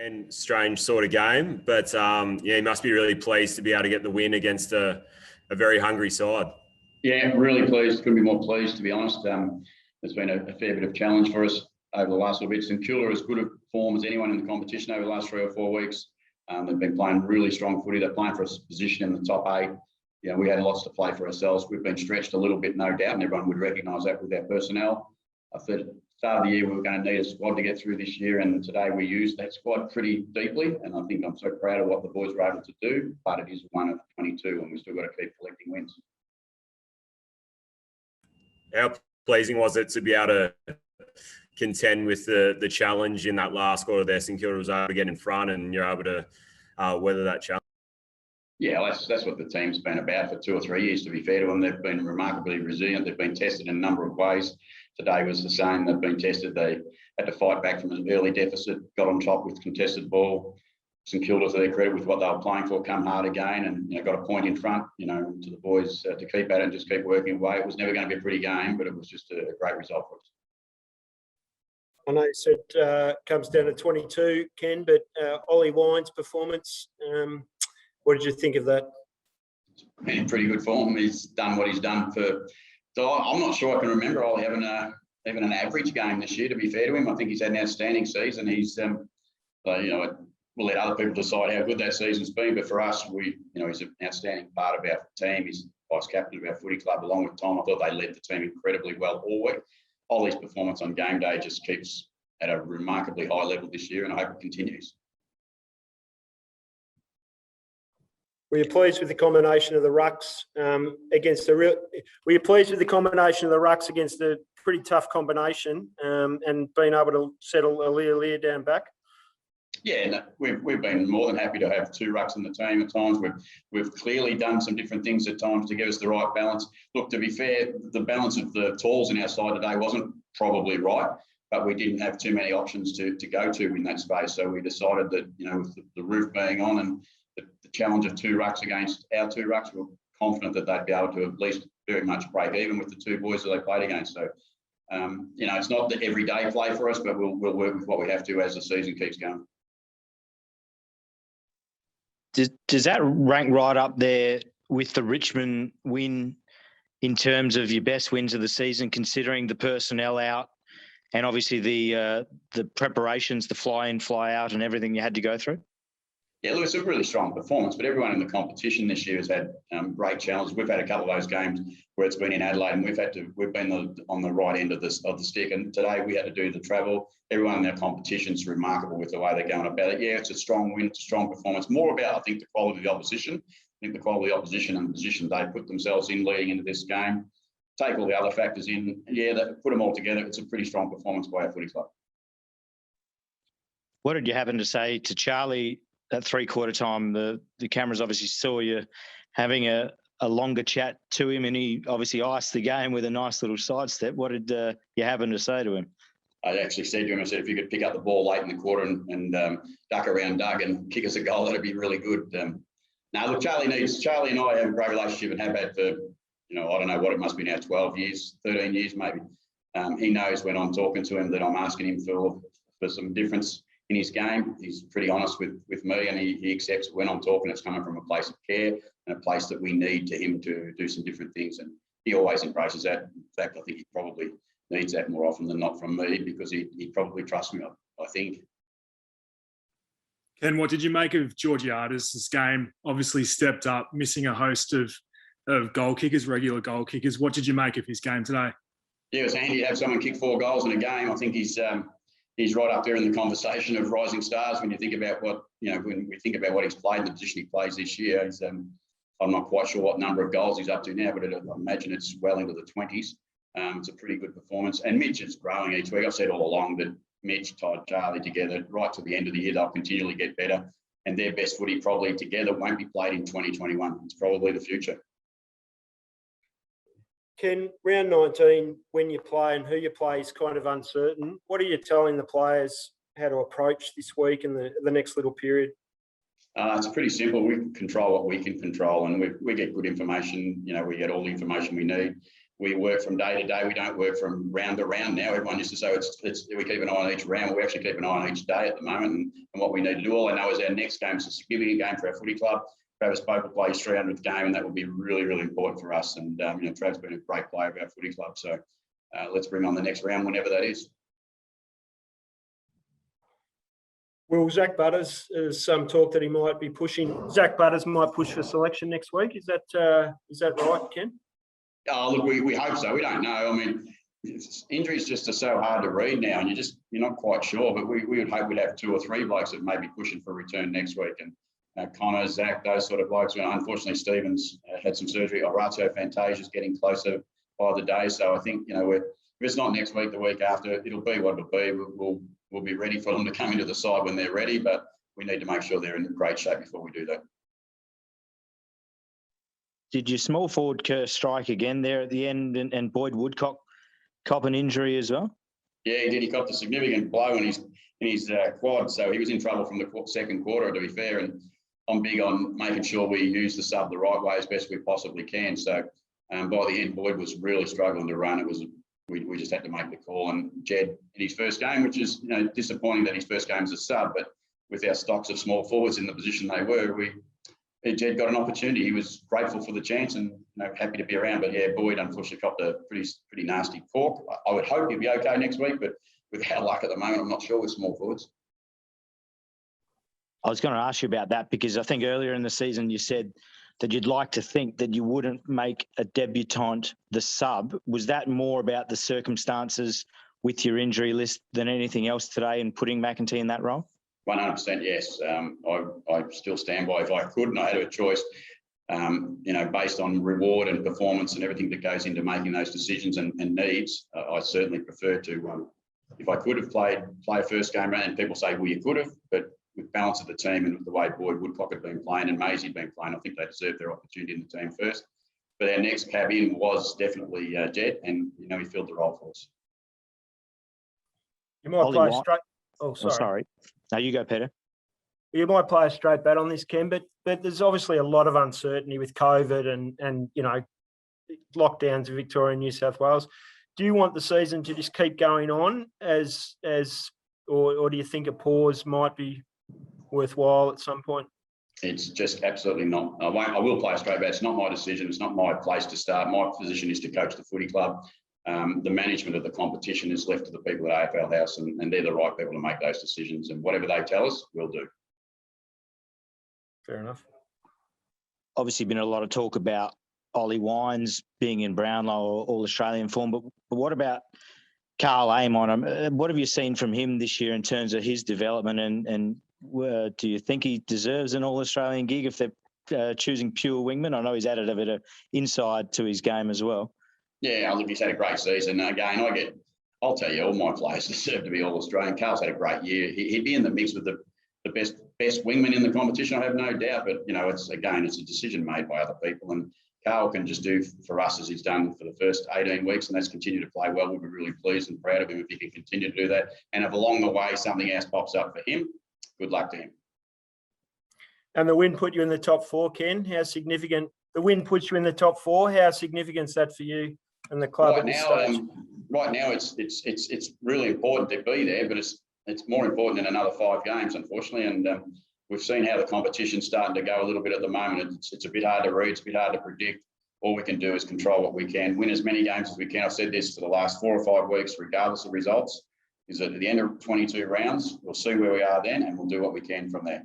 And strange sort of game, but he must be really pleased to be able to get the win against a very hungry side. Yeah, really pleased. Couldn't be more pleased, to be honest. There's been a fair bit of challenge for us over the last little bit. St Kilda as good a form as anyone in the competition over the last 3 or 4 weeks. They've been playing really strong footy. They're playing for a position in the top 8. We had lots to play for ourselves. We've been stretched a little bit, no doubt, and everyone would recognise that with our personnel. I thought at the start of the year we were going to need a squad to get through this year, and today we used that squad pretty deeply, and I think I'm so proud of what the boys were able to do, but it is one of 22 and we've still got to keep collecting wins. How pleasing was it to be able to contend with the challenge in that last quarter there? St Kilda was able to get in front and you're able to weather that challenge. Yeah, that's what the team's been about for 2 or 3 years, to be fair to them. They've been remarkably resilient. They've been tested in a number of ways. Today was the same. They've been tested. They had to fight back from an early deficit, got on top with contested ball. St Kilda, to their credit, with what they were playing for, come hard again and got a point in front, to the boys to keep at it and just keep working away. It was never going to be a pretty game, but it was just a great result for us. I know you said comes down to 22, Ken, but Ollie Wines' performance, what did you think of that? In pretty good form. He's done what he's done so I'm not sure I can remember Ollie having even an average game this year, to be fair to him. I think he's had an outstanding season. He's, we'll let other people decide how good that season's been, but for us, he's an outstanding part of our team. He's vice captain of our footy club along with Tom. I thought they led the team incredibly well all week. Ollie's performance on game day just keeps at a remarkably high level this year, and I hope it continues. Were you pleased with the combination of the rucks against Were you pleased with the combination of the rucks against a pretty tough combination and being able to settle Ollie down back? Yeah, no, we've been more than happy to have 2 rucks in the team at times. We've clearly done some different things at times to give us the right balance. Look, to be fair, the balance of the talls in our side today wasn't probably right, but we didn't have too many options to go to in that space. So we decided that, with the roof being on and the challenge of 2 rucks against our 2 rucks, we're confident that they'd be able to at least very much break even with the 2 boys that they played against. So, it's not the everyday play for us, but we'll work with what we have to as the season keeps going. Does that rank right up there with the Richmond win in terms of your best wins of the season, considering the personnel out and obviously the preparations, the fly in, fly out and everything you had to go through? Yeah, look, it's a really strong performance, but everyone in the competition this year has had great challenges. We've had a couple of those games where it's been in Adelaide and we've been on the right end of the stick, and today we had to do the travel. Everyone in their competition's remarkable with the way they're going about it. Yeah, it's a strong win, it's a strong performance. More about, I think, the quality of the opposition. I think the quality of the opposition and the position they put themselves in leading into this game. Take all the other factors in, put them all together. It's a pretty strong performance by our footy club. What did you happen to say to Charlie at 3/4 time? The cameras obviously saw you having a longer chat to him, and he obviously iced the game with a nice little sidestep. What did you happen to say to him? I actually said to him, I said, if you could pick up the ball late in the quarter and duck around Doug and kick us a goal, that'd be really good. Look, Charlie and I have a great relationship and have had for, I don't know what it must be now, 12 years, 13 years maybe. He knows when I'm talking to him that I'm asking him for some difference in his game. He's pretty honest with me, and he accepts when I'm talking, it's coming from a place of care and a place that we need him to do some different things. And he always embraces that. In fact, I think he probably needs that more often than not from me, because he probably trusts me, I think. Ken, what did you make of Georgiades' game? Obviously stepped up, missing a host of goal kickers, regular goal kickers. What did you make of his game today? Yeah, it was handy to have someone kick 4 goals in a game. I think he's right up there in the conversation of rising stars when you think about when we think about what he's played and the position he plays this year. I'm not quite sure what number of goals he's up to now, but I imagine it's well into the 20s. It's a pretty good performance. And Mitch is growing each week. I've said all along that Mitch, Todd, Charlie together, right to the end of the year, they'll continually get better. And their best footy probably together won't be played in 2021. It's probably the future. Ken, round 19, when you play and who you play is kind of uncertain. What are you telling the players how to approach this week and the next little period? It's pretty simple. We control what we can control, and we get good information. We get all the information we need. we work from day to day. We don't work from round to round now. Everyone used to say we keep an eye on each round. We actually keep an eye on each day at the moment and what we need to do. All I know is our next game is a significant game for our footy club. Travis Pope will play his 300th game, and that will be really, really important for us. And Trav's been a great player of our footy club. So let's bring on the next round whenever that is. Well, Zac Butters, there's some talk that he might be pushing. Zac Butters might push for selection next week. Is that right, Ken? Oh, look, we hope so. We don't know. I mean, injuries just are so hard to read now, and you're not quite sure. But we would hope we'd have 2 or 3 blokes that may be pushing for a return next week. And Connor, Zac, those sort of blokes. Unfortunately, Stevens had some surgery. Orazio Fantasia's getting closer by the day. So I think if it's not next week, the week after, it'll be what it'll be. We'll be ready for them to come into the side when they're ready, but we need to make sure they're in great shape before we do that. Did your small forward curse strike again there at the end, and Boyd Woodcock cop an injury as well? Yeah, he did. He copped a significant blow in his quad, so he was in trouble from the second quarter, to be fair. And I'm big on making sure we use the sub the right way as best we possibly can. So by the end, Boyd was really struggling to run. It was we just had to make the call. And Jed in his first game, which is disappointing that his first game is a sub, but with our stocks of small forwards in the position they were, Jed got an opportunity. He was grateful for the chance and happy to be around. But yeah, Boyd unfortunately copped a pretty nasty cork. I would hope he'll be okay next week, but with our luck at the moment, I'm not sure with small forwards. I was going to ask you about that because I think earlier in the season you said that you'd like to think that you wouldn't make a debutant the sub. Was that more about the circumstances with your injury list than anything else today and putting McEntee in that role? 100% yes. I still stand by if I could and I had a choice, based on reward and performance and everything that goes into making those decisions and needs, I certainly prefer to, if I could have played a first game round, and people say, well, you could have, but with balance of the team and with the way Boyd Woodcock had been playing and Maisie had been playing, I think they deserved their opportunity in the team first. But our next cab in was definitely Jed, and he filled the role for us. You might play straight. Oh, sorry. No, you go, Peter. You might play a straight bat on this, Ken, but there's obviously a lot of uncertainty with COVID and lockdowns in Victoria and New South Wales. Do you want the season to just keep going on or do you think a pause might be worthwhile at some point? It's just absolutely not. I will play a straight bat. It's not my decision. It's not my place to start. My position is to coach the footy club. The management of the competition is left to the people at AFL House, and they're the right people to make those decisions. And whatever they tell us, we'll do. Fair enough. Obviously, been a lot of talk about Ollie Wines being in Brownlow or All-Australian form, but what about Karl Amon? What have you seen from him this year in terms of his development, and do you think he deserves an All-Australian gig if they're choosing pure wingman? I know he's added a bit of inside to his game as well. Yeah, look, he's had a great season. Again, I'll tell you, all my players deserve to be All-Australian. Karl's had a great year. He'd be in the mix with the best wingman in the competition, I have no doubt. But, it's a decision made by other people. And Karl can just do for us as he's done for the first 18 weeks, and that's continue to play well. We'll be really pleased and proud of him if he can continue to do that. And if along the way something else pops up for him, good luck to him. And the win put you in the top 4, Ken. How significant? The win puts you in the top 4. How significant is that for you and the club? Right now, it's really important to be there, but it's more important in another 5 games, unfortunately. And we've seen how the competition's starting to go a little bit at the moment. It's a bit hard to read. It's a bit hard to predict. All we can do is control what we can, win as many games as we can. I've said this for the last 4 or 5 weeks, regardless of results, is that at the end of 22 rounds, we'll see where we are then, and we'll do what we can from there.